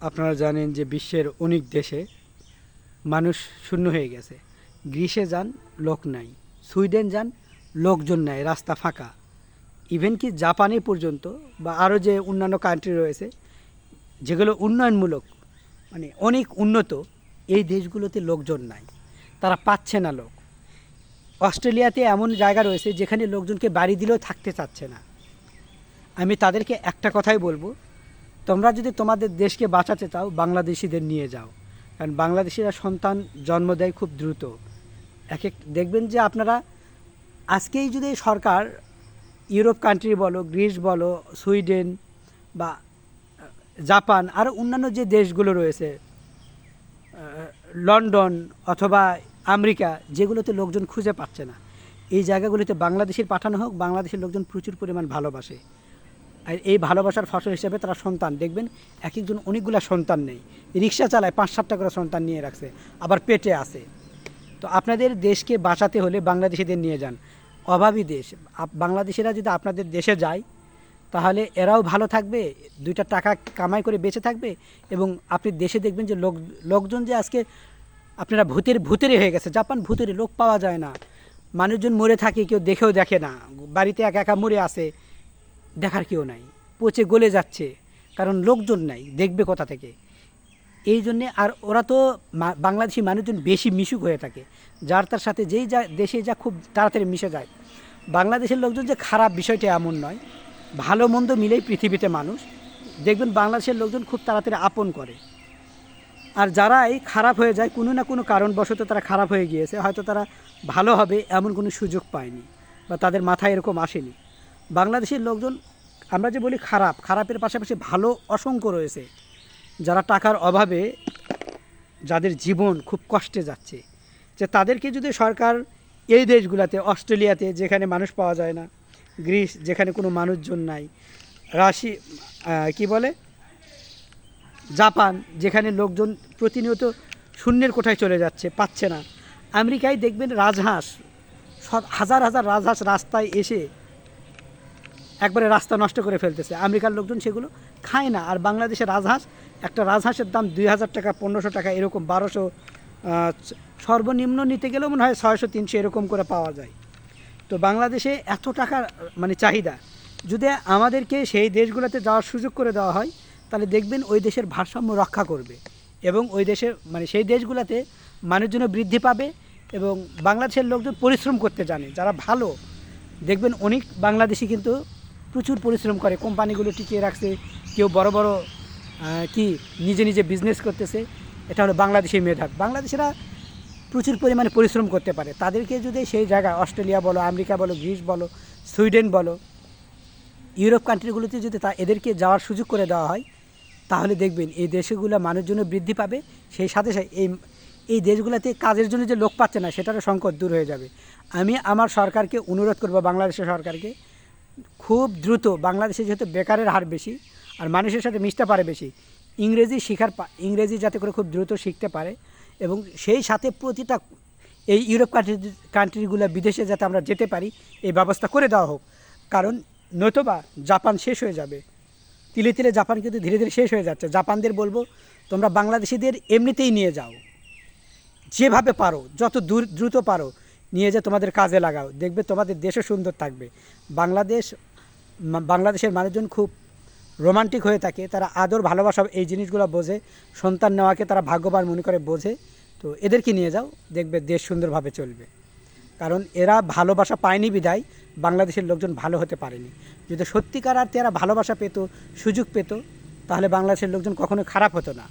আপনারা জানেন যে বিশ্বের অনেক দেশে মানুষ শূন্য হয়ে গেছে। গ্রিসে যান, লোক নাই। সুইডেন যান, লোকজন নাই, রাস্তা ফাঁকা। ইভেন কি জাপানে পর্যন্ত বা আরও যে অন্যান্য কান্ট্রি রয়েছে যেগুলো উন্নয়নমূলক মানে অনেক উন্নত, এই দেশগুলোতে লোকজন নাই, তারা পাচ্ছে না লোক। অস্ট্রেলিয়াতে এমন জায়গা রয়েছে যেখানে লোকজনকে বাড়ি দিলেও থাকতে চাচ্ছে না। আমি তাদেরকে একটা কথাই বলবো, তোমরা যদি তোমাদের দেশকে বাঁচাতে চাও বাংলাদেশিদের নিয়ে যাও, কারণ বাংলাদেশিরা সন্তান জন্ম দেয় খুব দ্রুত। দেখবেন যে আপনারা আজকেই যদি সরকার ইউরোপ কান্ট্রি বলো, গ্রিস বলো, সুইডেন বা জাপান আর অন্যান্য যে দেশগুলো রয়েছে, লন্ডন অথবা আমেরিকা, যেগুলোতে লোকজন খুঁজে পাচ্ছে না, এই জায়গাগুলিতে বাংলাদেশের পাঠানো হোক। বাংলাদেশের লোকজন প্রচুর পরিমাণ ভালোবাসে, আর এই ভালোবাসার ফসল হিসেবে তারা সন্তান দেখবেন এক একজন অনেকগুলো সন্তান নেই, রিক্সা চালায় 5-7টা করে সন্তান নিয়ে রাখছে, আবার পেটে আছে। তো আপনাদের দেশকে বাঁচাতে হলে বাংলাদেশিদের নিয়ে যান। অভাবী দেশ বাংলাদেশিরা যদি আপনাদের দেশে যায় তাহলে এরাও ভালো থাকবে, 2টা টাকা কামাই করে বেঁচে থাকবে, এবং আপনি দেশে দেখবেন যে লোকজন যে আজকে আপনারা ভূতেরই হয়ে গেছে। জাপান ভূতেরই, লোক পাওয়া যায় না, মানুষজন মরে থাকে, কেউ দেখেও দেখে না, বাড়িতে একা একা মরে আছে, দেখার কেউ নাই, পচে গলে যাচ্ছে, কারণ লোকজন নাই, দেখবে কোথা থেকে। এই জন্যে আর ওরা তো বাংলাদেশি মানুষজন বেশি মিশুক হয়ে থাকে, যার তার সাথে যেই যা দেশে যা খুব তাড়াতাড়ি মিশে যায়। বাংলাদেশের লোকজন যে খারাপ, বিষয়টা এমন নয়, ভালো মন্দ মিলেই পৃথিবীতে মানুষ। দেখবেন বাংলাদেশের লোকজন খুব তাড়াতাড়ি আপন করে। আর যারাই খারাপ হয়ে যায় কোনো না কোনো কারণবশত তারা খারাপ হয়ে গিয়েছে, হয়তো তারা ভালো হবে এমন কোনো সুযোগ পায়নি বা তাদের মাথায় এরকম আসেনি। বাংলাদেশের লোকজন আমরা যে বলি খারাপের পাশাপাশি ভালো অসংখ্য রয়েছে, যারা টাকার অভাবে যাদের জীবন খুব কষ্টে যাচ্ছে, যে তাদেরকে যদি সরকার এই দেশগুলোতে, অস্ট্রেলিয়াতে যেখানে মানুষ পাওয়া যায় না, গ্রিস যেখানে কোনো মানুষজন নাই, কি বলে জাপান যেখানে লোকজন প্রতিনিয়ত শূন্যের কোঠায় চলে যাচ্ছে, পাচ্ছে না। আমেরিকায় দেখবেন রাজহাঁস, হাজার হাজার রাজহাঁস রাস্তায় এসে একবারে রাস্তা নষ্ট করে ফেলতেছে, আমেরিকার লোকজন সেগুলো খায় না। আর বাংলাদেশের রাজহাঁস, একটা রাজহাঁসের দাম 2000 টাকা, 1500 টাকা, এরকম 1200, সর্বনিম্ন নিতে গেলেও মনে হয় 600-300 এরকম করে পাওয়া যায়। তো বাংলাদেশে এত টাকার মানে চাহিদা, যদি আমাদেরকে সেই দেশগুলোতে যাওয়ার সুযোগ করে দেওয়া হয় তাহলে দেখবেন ওই দেশের ভারসাম্য রক্ষা করবে, এবং ওই দেশে মানে সেই দেশগুলোতে মানুষজন বৃদ্ধি পাবে, এবং বাংলাদেশের লোকজন পরিশ্রম করতে জানে, যারা ভালো। দেখবেন অনেক বাংলাদেশি কিন্তু প্রচুর পরিশ্রম করে, কোম্পানিগুলো টিকিয়ে রাখছে, কেউ বড় বড় নিজে নিজে বিজনেস করতেছে। এটা হলো বাংলাদেশি মেধা। বাংলাদেশিরা প্রচুর পরিমাণে পরিশ্রম করতে পারে, তাদেরকে যদি সেই জায়গায় অস্ট্রেলিয়া বলো, আমেরিকা বলো, গ্রিস বলো, সুইডেন বলো, ইউরোপ কান্ট্রিগুলোতে যদি এদেরকে যাওয়ার সুযোগ করে দেওয়া হয় তাহলে দেখবেন এই দেশগুলো মানুষজন বৃদ্ধি পাবে, সেই সাথে সাথে এই দেশগুলোতে কাজের জন্য যে লোক পাচ্ছে না সেটারও সংকট দূর হয়ে যাবে। আমি আমার সরকারকে অনুরোধ করব, বাংলাদেশের সরকারকে, খুব দ্রুত, বাংলাদেশে যেহেতু বেকারের হার বেশি আর মানুষের সাথে মিশতে পারে বেশি, ইংরেজি যাতে করে খুব দ্রুত শিখতে পারে, এবং সেই সাথে প্রতিটা এই ইউরোপ কান্ট্রিগুলো বিদেশে যাতে আমরা যেতে পারি এই ব্যবস্থা করে দেওয়া হোক। কারণ নতুবা জাপান শেষ হয়ে যাবে, তিলে তিলে জাপান কিন্তু ধীরে ধীরে শেষ হয়ে যাচ্ছে। জাপানদের বলবো, তোমরা বাংলাদেশিদের এমনিতেই নিয়ে যাও, যেভাবে পারো, যত দ্রুত পারো নিয়ে যে তোমাদের কাজে লাগাও, দেখবে তোমাদের দেশও সুন্দর থাকবে। বাংলাদেশের মানুষজন খুব রোমান্টিক হয়ে থাকে, তারা আদর ভালোবাসা এই জিনিসগুলো বোঝে, সন্তান নেওয়াকে তারা ভাগ্যবান মনে করে বোঝে। তো এদেরকে নিয়ে যাও, দেখবে দেশ সুন্দরভাবে চলবে। কারণ এরা ভালোবাসা পায়নি বিধায় বাংলাদেশের লোকজন ভালো হতে পারেনি। যদি সত্যিকার অর্থে এরা ভালোবাসা পেত, সুযোগ পেত, তাহলে বাংলাদেশের লোকজন কখনো খারাপ হতো না।